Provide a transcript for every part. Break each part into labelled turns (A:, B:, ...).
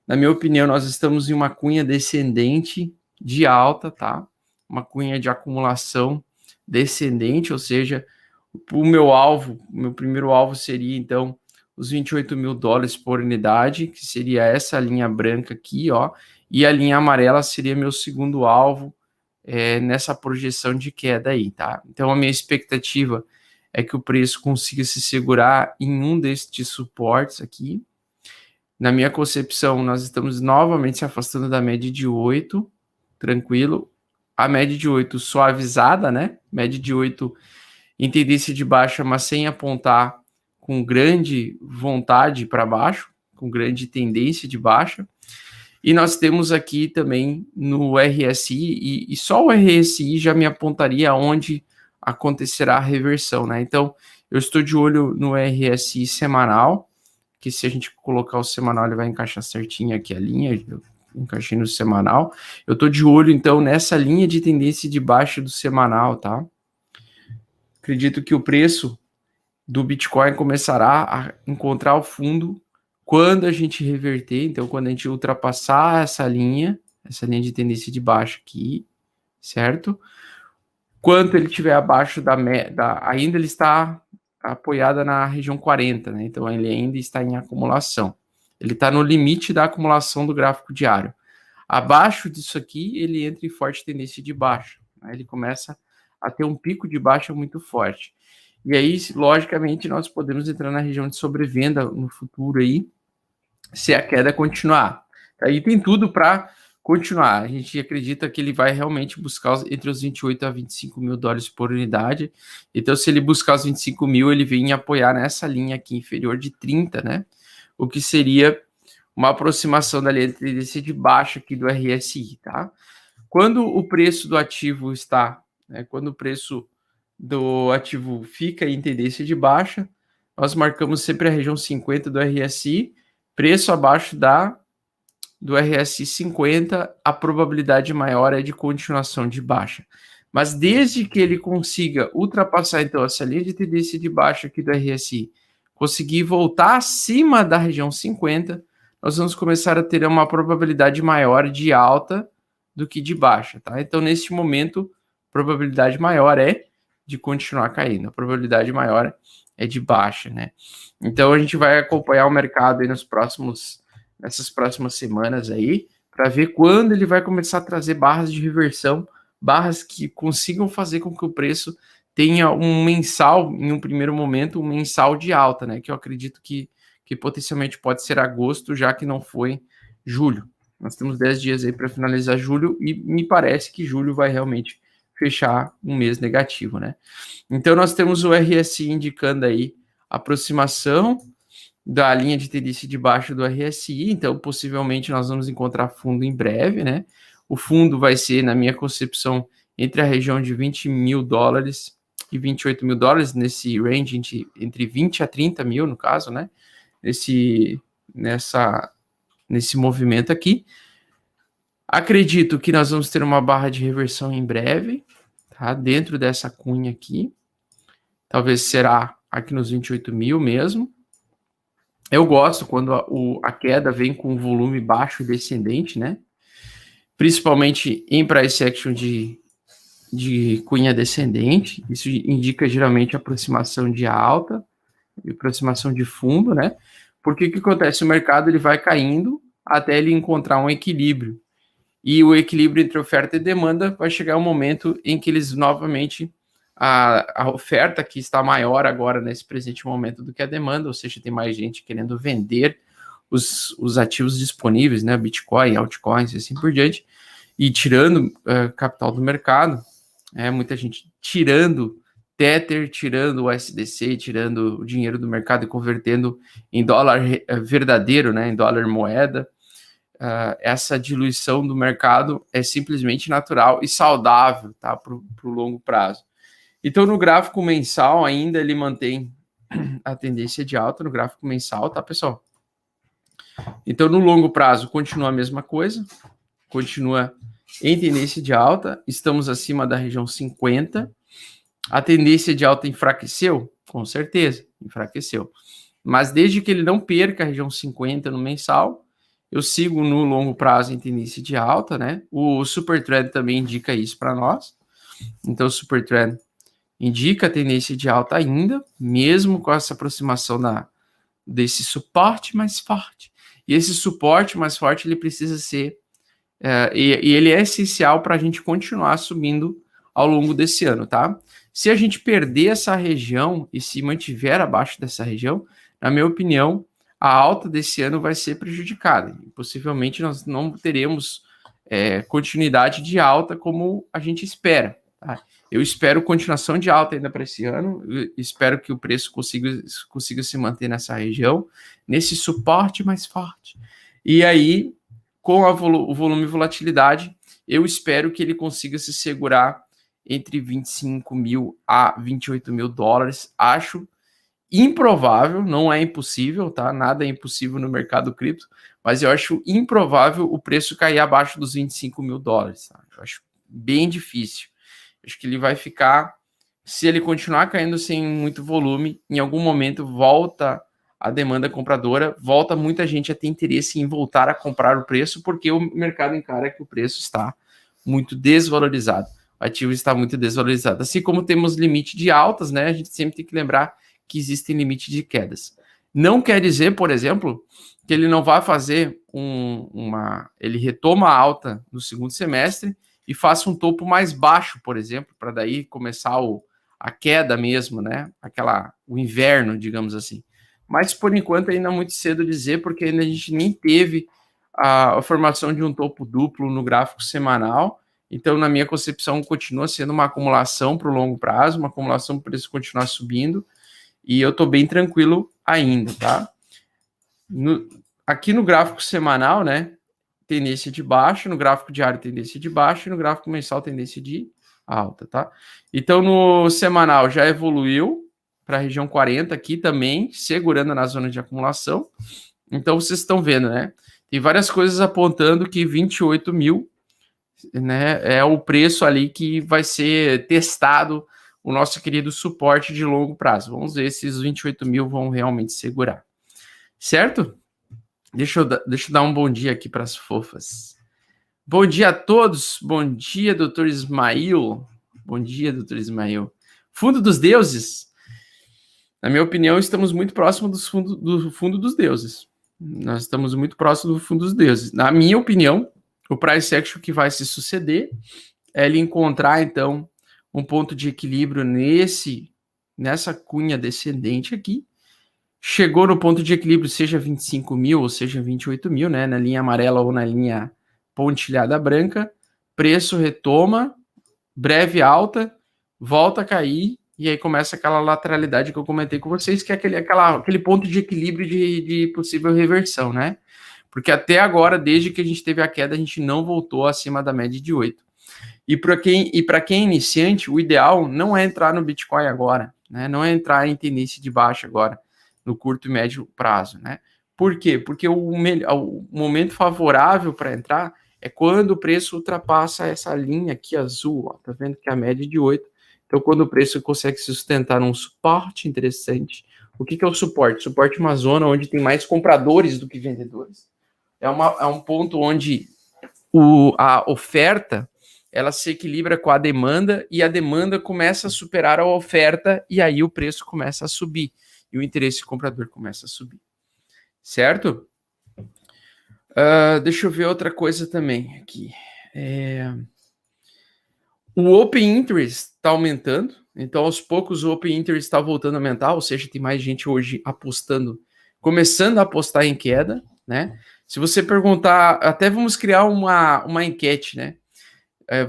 A: Na minha opinião, nós estamos em uma cunha descendente de alta, tá? Uma cunha de acumulação descendente, ou seja, o meu primeiro alvo seria, então, os 28 mil dólares por unidade, que seria essa linha branca aqui, ó, e a linha amarela seria meu segundo alvo nessa projeção de queda aí, tá? Então, a minha expectativa é que o preço consiga se segurar em um destes suportes aqui. Na minha concepção, nós estamos novamente se afastando da média de 8, tranquilo. A média de 8 suavizada, né? Média de 8 em tendência de baixa, mas sem apontar com grande vontade para baixo, com grande tendência de baixa. E nós temos aqui também no RSI, e só o RSI já me apontaria onde acontecerá a reversão, né? Então, eu estou de olho no RSI semanal, que se a gente colocar o semanal, ele vai encaixar certinho aqui a linha, eu encaixei no semanal. Eu estou de olho, então, nessa linha de tendência de baixa do semanal, tá? Acredito que o preço do Bitcoin começará a encontrar o fundo quando a gente reverter, então quando a gente ultrapassar essa linha de tendência de baixa aqui, certo? Quanto ele estiver abaixo ainda ele está apoiada na região 40, né? Então ele ainda está em acumulação. Ele está no limite da acumulação do gráfico diário. Abaixo disso aqui, ele entra em forte tendência de baixa, né? Ele começa a ter um pico de baixa muito forte. E aí, logicamente, nós podemos entrar na região de sobrevenda no futuro aí, se a queda continuar. Aí tem tudo para continuar. A gente acredita que ele vai realmente buscar entre os 28 a 25 mil dólares por unidade. Então, se ele buscar os 25 mil, ele vem apoiar nessa linha aqui inferior de 30, né? O que seria uma aproximação da linha de tendência de baixa aqui do RSI, tá? Quando o preço do ativo está, né, quando o preço do ativo fica em tendência de baixa, nós marcamos sempre a região 50 do RSI, preço abaixo do RSI 50, a probabilidade maior é de continuação de baixa. Mas desde que ele consiga ultrapassar, então, essa linha de tendência de baixa aqui do RSI, conseguir voltar acima da região 50, nós vamos começar a ter uma probabilidade maior de alta do que de baixa, tá? Então, neste momento, a probabilidade maior é de continuar caindo, a probabilidade maior é de baixa, né? Então, a gente vai acompanhar o mercado aí nessas próximas semanas aí, para ver quando ele vai começar a trazer barras de reversão, barras que consigam fazer com que o preço tenha um mensal, em um primeiro momento, um mensal de alta, né? Que eu acredito que potencialmente pode ser agosto, já que não foi julho. Nós temos 10 dias aí para finalizar julho e me parece que julho vai realmente fechar um mês negativo, né? Então nós temos o RSI indicando aí aproximação da linha de tendência de baixo do RSI, então possivelmente nós vamos encontrar fundo em breve, né? O fundo vai ser, na minha concepção, entre a região de 20 mil dólares e 28 mil dólares, nesse range entre 20 a 30 mil, no caso, né? Nesse movimento aqui. Acredito que nós vamos ter uma barra de reversão em breve, tá? Dentro dessa cunha aqui. Talvez será aqui nos 28 mil mesmo. Eu gosto quando a queda vem com volume baixo e descendente, né? Principalmente em price action de cunha descendente. Isso indica geralmente aproximação de alta, aproximação de fundo, né? Porque o que acontece? O mercado ele vai caindo até ele encontrar um equilíbrio. E o equilíbrio entre oferta e demanda vai chegar um momento em que eles novamente a oferta que está maior agora nesse presente momento do que a demanda, ou seja, tem mais gente querendo vender os ativos disponíveis, né, Bitcoin, altcoins e assim por diante, e tirando capital do mercado, muita gente tirando Tether, tirando o SDC, tirando o dinheiro do mercado e convertendo em dólar verdadeiro, né, em dólar moeda. Essa diluição do mercado é simplesmente natural e saudável, tá, para o longo prazo. Então, no gráfico mensal, ainda ele mantém a tendência de alta no gráfico mensal, tá, pessoal? Então, no longo prazo, continua a mesma coisa, continua em tendência de alta, estamos acima da região 50. A tendência de alta enfraqueceu? Com certeza, enfraqueceu. Mas desde que ele não perca a região 50 no mensal, eu sigo no longo prazo em tendência de alta, né? O Super Trend também indica isso para nós. Então, o Super Trend indica a tendência de alta ainda, mesmo com essa aproximação desse suporte mais forte. E esse suporte mais forte, ele precisa ser... e ele é essencial para a gente continuar subindo ao longo desse ano, tá? Se a gente perder essa região e se mantiver abaixo dessa região, na minha opinião, a alta desse ano vai ser prejudicada. Possivelmente nós não teremos continuidade de alta como a gente espera. Tá? Eu espero continuação de alta ainda para esse ano. Eu espero que o preço consiga se manter nessa região, nesse suporte mais forte. E aí, com o volume e volatilidade, eu espero que ele consiga se segurar entre 25 mil a 28 mil dólares. Acho improvável, não é impossível, tá? Nada é impossível no mercado cripto, mas eu acho improvável o preço cair abaixo dos 25 mil dólares. Tá? Eu acho bem difícil. Acho que ele vai ficar, se ele continuar caindo sem muito volume, em algum momento volta a demanda compradora, volta muita gente a ter interesse em voltar a comprar o preço, porque o mercado encara que o preço está muito desvalorizado. O ativo está muito desvalorizado. Assim como temos limite de altas, né? A gente sempre tem que lembrar que existem limites de quedas. Não quer dizer, por exemplo, que ele não vai fazer ele retoma a alta no segundo semestre e faça um topo mais baixo, por exemplo, para daí começar a queda mesmo, né? O inverno, digamos assim. Mas por enquanto ainda é muito cedo dizer, porque ainda a gente nem teve a formação de um topo duplo no gráfico semanal. Então, na minha concepção, continua sendo uma acumulação para o longo prazo, uma acumulação para o preço continuar subindo. E eu estou bem tranquilo ainda, tá? Aqui no gráfico semanal, né? Tendência de baixa, no gráfico diário tendência de baixa e no gráfico mensal tendência de alta, tá? Então, no semanal já evoluiu para a região 40 aqui também, segurando na zona de acumulação. Então, vocês estão vendo, né? Tem várias coisas apontando que 28 mil, né, é o preço ali que vai ser testado o nosso querido suporte de longo prazo. Vamos ver se os 28 mil vão realmente segurar. Certo? Deixa eu dar um bom dia aqui para as fofas. Bom dia a todos. Bom dia, doutor Ismail. Bom dia, doutor Ismail. Fundo dos deuses. Na minha opinião, estamos muito próximos do fundo dos deuses. Nós estamos muito próximos do fundo dos deuses. Na minha opinião, o price action que vai se suceder é ele encontrar, então, um ponto de equilíbrio nessa cunha descendente aqui. Chegou no ponto de equilíbrio, seja 25 mil ou seja 28 mil, né? Na linha amarela ou na linha pontilhada branca. Preço retoma, breve alta, volta a cair, e aí começa aquela lateralidade que eu comentei com vocês, que é aquele ponto de equilíbrio de possível reversão, né? Porque até agora, desde que a gente teve a queda, a gente não voltou acima da média de 8. E para quem é iniciante, o ideal não é entrar no Bitcoin agora, né? Não é entrar em tendência de baixa agora, no curto e médio prazo, né? Por quê? Porque o momento favorável para entrar é quando o preço ultrapassa essa linha aqui azul, ó, tá vendo que é a média de 8. Então, quando o preço consegue sustentar num suporte interessante. O que é o suporte? Suporte é uma zona onde tem mais compradores do que vendedores. É um ponto onde a oferta ela se equilibra com a demanda e a demanda começa a superar a oferta e aí o preço começa a subir e o interesse comprador começa a subir. Certo? Deixa eu ver outra coisa também aqui. O Open Interest está aumentando, então aos poucos o Open Interest está voltando a aumentar, ou seja, tem mais gente hoje começando a apostar em queda, né? Se você perguntar, até vamos criar uma enquete, né?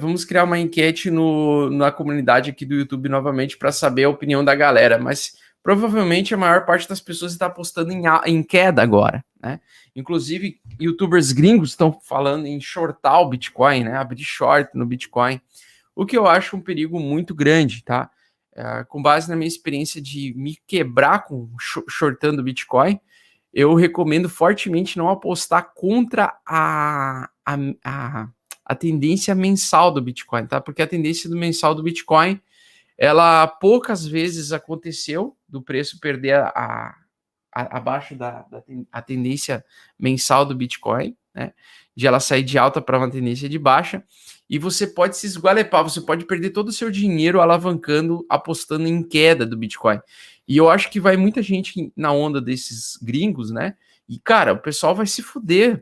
A: Vamos criar uma enquete na comunidade aqui do YouTube novamente para saber a opinião da galera, mas provavelmente a maior parte das pessoas está apostando em queda agora, né? Inclusive, youtubers gringos estão falando em shortar o Bitcoin, né? Abrir short no Bitcoin, o que eu acho um perigo muito grande, tá? Com base na minha experiência de me quebrar shortando o Bitcoin, eu recomendo fortemente não apostar contra a tendência mensal do Bitcoin, tá? Porque a tendência mensal do Bitcoin, ela poucas vezes aconteceu do preço perder abaixo a tendência mensal do Bitcoin, né? De ela sair de alta para uma tendência de baixa, e você pode se esgualepar, você pode perder todo o seu dinheiro alavancando, apostando em queda do Bitcoin. E eu acho que vai muita gente na onda desses gringos, né? E, cara, o pessoal vai se fuder,